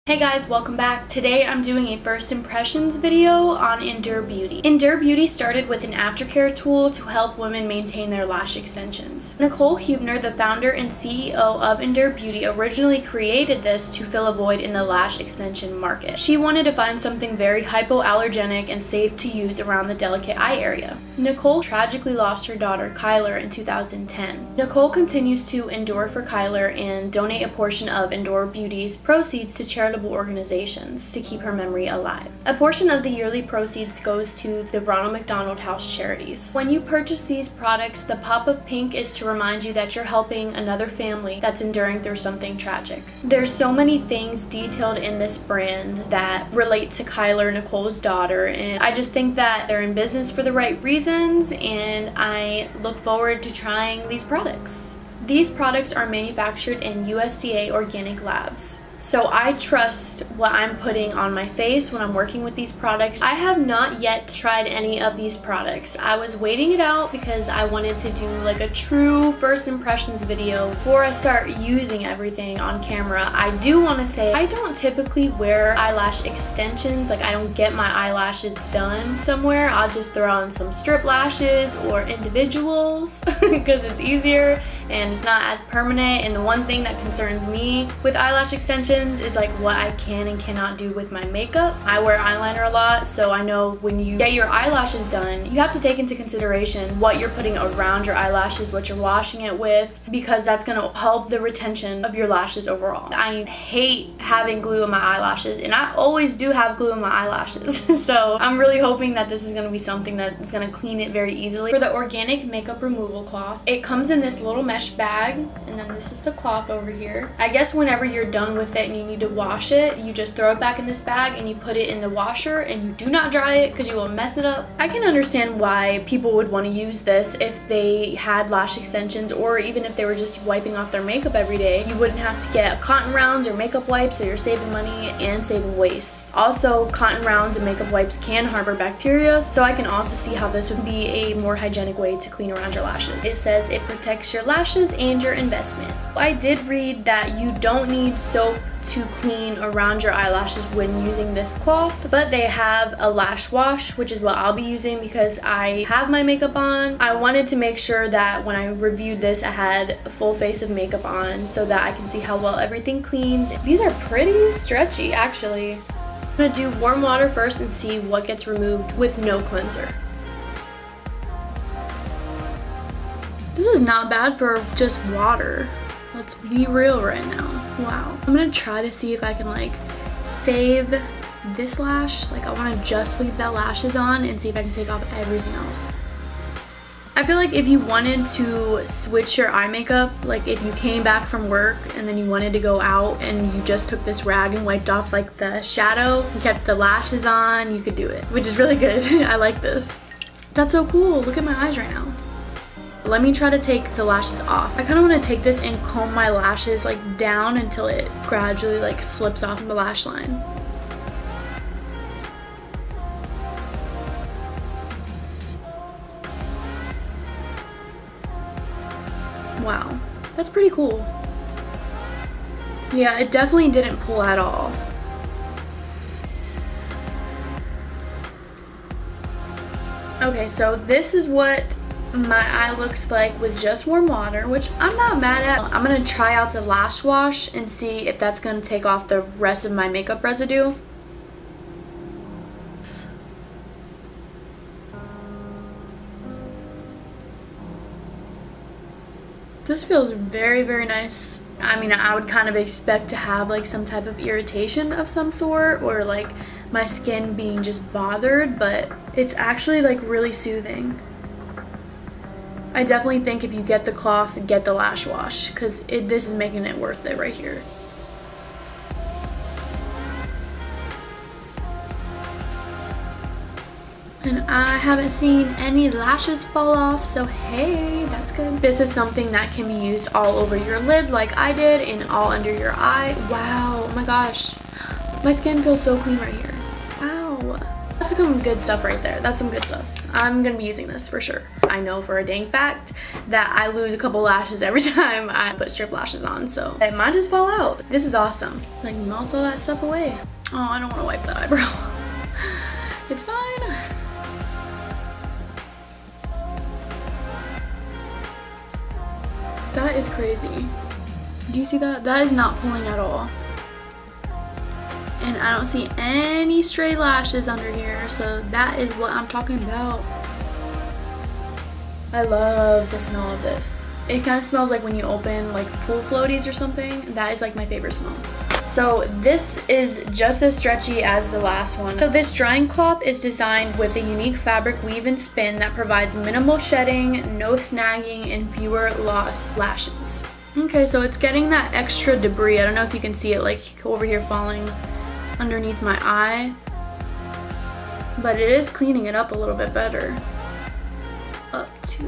Hey guys, welcome back. Today I'm doing a first impressions video on Endure Beauty. Endure Beauty started with an aftercare tool to help women maintain their lash extensions. Nicole Huebner, the founder and CEO of Endure Beauty, originally created this to fill a void in the lash extension market. She wanted to find something very hypoallergenic and safe to use around the delicate eye area. Nicole tragically lost her daughter Kyler in 2010. Nicole continues to endure for Kyler and donate a portion of Endure Beauty's proceeds to charitable organizations to keep her memory alive. A portion of the yearly proceeds goes to the Ronald McDonald House charities. When you purchase these products, the pop of pink is to remind you that you're helping another family that's enduring through something tragic. There's so many things detailed in this brand that relate to Kyler, Nicole's daughter, and I just think that they're in business for the right reasons, and I look forward to trying these products. These products are manufactured in USDA organic labs. So I trust what I'm putting on my face when I'm working with these products. I have not yet tried any of these products. I was waiting it out because I wanted to do like a true first impressions video before I start using everything on camera. I do want to say I don't typically wear eyelash extensions. Like I don't get my eyelashes done somewhere. I'll just throw on some strip lashes or individuals because it's easier and it's not as permanent. And the one thing that concerns me with eyelash extensions is like what I can and cannot do with my makeup. I wear eyeliner a lot, so I know when you get your eyelashes done, you have to take into consideration what you're putting around your eyelashes, what you're washing it with, because that's going to help the retention of your lashes overall. I hate having glue in my eyelashes, and I always do have glue in my eyelashes. So I'm really hoping that this is going to be something that's going to clean it very easily. For the organic makeup removal cloth, it comes in this little mesh bag, and then this is the cloth over here. I guess whenever you're done with it and you need to wash it, you just throw it back in this bag and you put it in the washer, and you do not dry it because you will mess it up. I can understand why people would want to use this if they had lash extensions, or even if they were just wiping off their makeup every day. You wouldn't have to get cotton rounds or makeup wipes, so you're saving money and saving waste. Also, cotton rounds and makeup wipes can harbor bacteria, so I can also see how this would be a more hygienic way to clean around your lashes. It says it protects your lashes and your investment. I did read that you don't need soap to clean around your eyelashes when using this cloth, but they have a lash wash, which is what I'll be using because I have my makeup on. I wanted to make sure that when I reviewed this, I had a full face of makeup on so that I can see how well everything cleans. These are pretty stretchy, actually. I'm gonna do warm water first and see what gets removed with no cleanser. This is not bad for just water. Let's be real right now. Wow. I'm gonna try to see if I can like save this lash. Like I want to just leave that lashes on and see if I can take off everything else. I feel like if you wanted to switch your eye makeup, like if you came back from work and then you wanted to go out and you just took this rag and wiped off like the shadow and kept the lashes on, you could do it, which is really good. I like this. That's so cool. Look at my eyes right now. Let me try to take the lashes off. I kind of want to take this and comb my lashes like down until it gradually like slips off the lash line. Wow, that's pretty cool. Yeah, it definitely didn't pull at all. Okay, so this is what my eye looks like with just warm water, which I'm not mad at. I'm gonna try out the lash wash and see if that's gonna take off the rest of my makeup residue. This feels very, very nice. I mean, I would kind of expect to have like some type of irritation of some sort, or like my skin being just bothered, but it's actually like really soothing. I definitely think if you get the cloth, get the lash wash, because this is making it worth it right here. And I haven't seen any lashes fall off, so hey, that's good. This is something that can be used all over your lid like I did, and all under your eye. Wow, oh my gosh. My skin feels so clean right here. Wow. That's some good stuff right there. That's some good stuff. I'm gonna be using this for sure. I know for a dang fact that I lose a couple lashes every time I put strip lashes on, so it might just fall out. This is awesome. Like, melts all that stuff away. Oh, I don't want to wipe that eyebrow. It's fine. That is crazy. Do you see that? That is not pulling at all. And I don't see any stray lashes under here, so that is what I'm talking about. I love the smell of this. It kind of smells like when you open like pool floaties or something. That is like my favorite smell. So this is just as stretchy as the last one. So this drying cloth is designed with a unique fabric weave and spin that provides minimal shedding, no snagging, and fewer lost lashes. Okay, so it's getting that extra debris. I don't know if you can see it like over here falling underneath my eye, but it is cleaning it up a little bit better. Up to.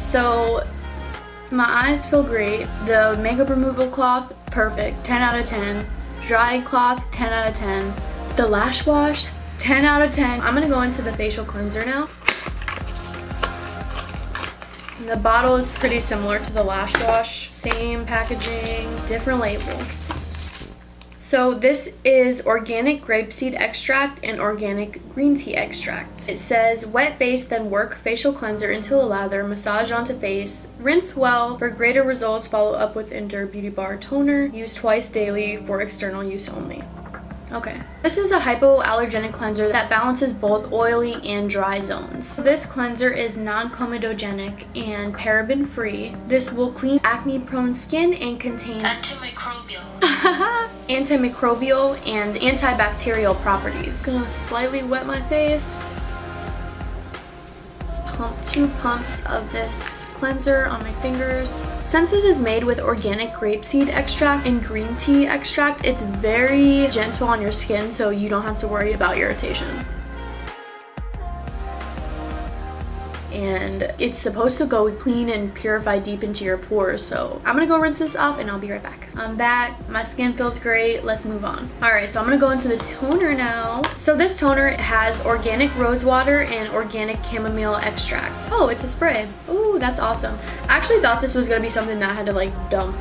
So my eyes feel great. The makeup removal cloth, perfect, 10 out of 10. Dry cloth, 10 out of 10. The lash wash, 10 out of 10. I'm gonna go into the facial cleanser now. And the bottle is pretty similar to the lash wash. Same packaging, different label. So this is organic grapeseed extract and organic green tea extract. It says wet face, then work facial cleanser into a lather, massage onto face, rinse well. For greater results, follow up with Endure Beauty Bar toner. Use twice daily for external use only. Okay. This is a hypoallergenic cleanser that balances both oily and dry zones. So this cleanser is non-comedogenic and paraben free. This will clean acne-prone skin and contains antimicrobial and antibacterial properties. Gonna slightly wet my face. Pump 2 pumps of this cleanser on my fingers. Since this is made with organic grapeseed extract and green tea extract, it's very gentle on your skin, so you don't have to worry about irritation. And it's supposed to go clean and purify deep into your pores, so I'm gonna go rinse this off and I'll be right back. I'm back. My skin feels great. Let's move on. Alright, so I'm gonna go into the toner now. So this toner has organic rose water and organic chamomile extract. Oh, it's a spray. Ooh, that's awesome. I actually thought this was gonna be something that I had to like dump.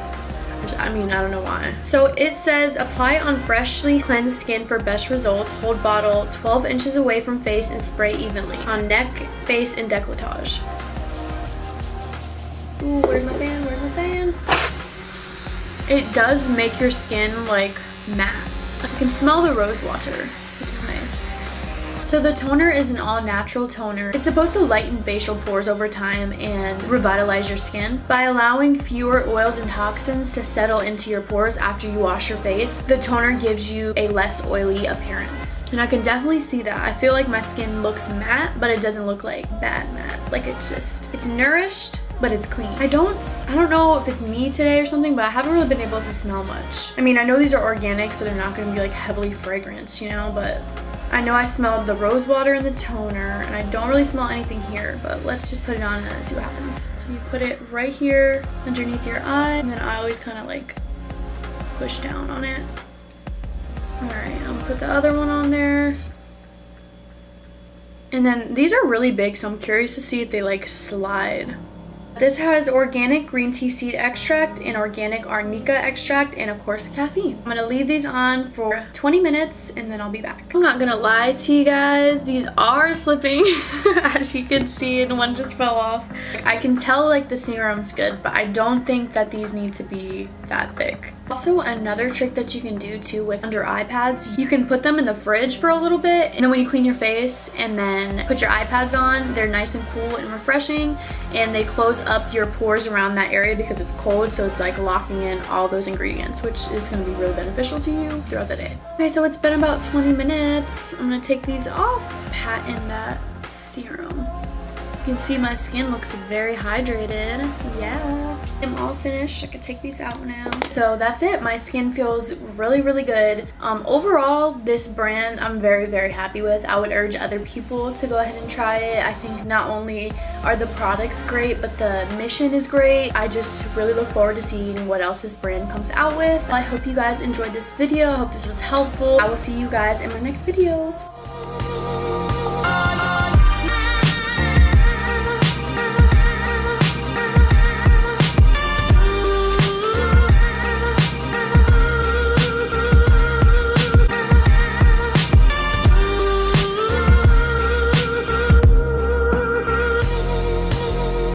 I mean, I don't know why. So it says apply on freshly cleansed skin for best results. Hold bottle 12 inches away from face and spray evenly on neck, face, and décolletage. Ooh, where's my fan? Where's my fan? It does make your skin like matte. I can smell the rose water, which is nice. So the toner is an all-natural toner. It's supposed to lighten facial pores over time and revitalize your skin. By allowing fewer oils and toxins to settle into your pores after you wash your face, the toner gives you a less oily appearance. And I can definitely see that. I feel like my skin looks matte, but it doesn't look like bad matte. Like it's nourished, but it's clean. I don't know if it's me today or something, but I haven't really been able to smell much. I mean, I know these are organic, so they're not gonna be like heavily fragranced, you know, but I know I smelled the rose water and the toner, and I don't really smell anything here, but let's just put it on and see what happens. So you put it right here underneath your eye, and then I always kind of like push down on it. Alright, I'll put the other one on there. And then these are really big, so I'm curious to see if they like slide. This has organic green tea seed extract and organic arnica extract and of course caffeine. I'm gonna leave these on for 20 minutes and then I'll be back. I'm not gonna lie to you guys, these are slipping as you can see, and one just fell off. I can tell like the serum's good, but I don't think that these need to be that thick. Also, another trick that you can do too with under eye pads, you can put them in the fridge for a little bit, and then when you clean your face and then put your eye pads on, they're nice and cool and refreshing, and they close up your pores around that area because it's cold, so it's like locking in all those ingredients, which is going to be really beneficial to you throughout the day. Okay, so it's been about 20 minutes. I'm going to take these off, pat in that serum. You can see my skin looks very hydrated. Yeah. I'm all finished. I can take these out now. So that's it. My skin feels really, really good. Overall, this brand I'm very, very happy with. I would urge other people to go ahead and try it. I think not only are the products great, but the mission is great. I just really look forward to seeing what else this brand comes out with. I hope you guys enjoyed this video. I hope this was helpful. I will see you guys in my next video.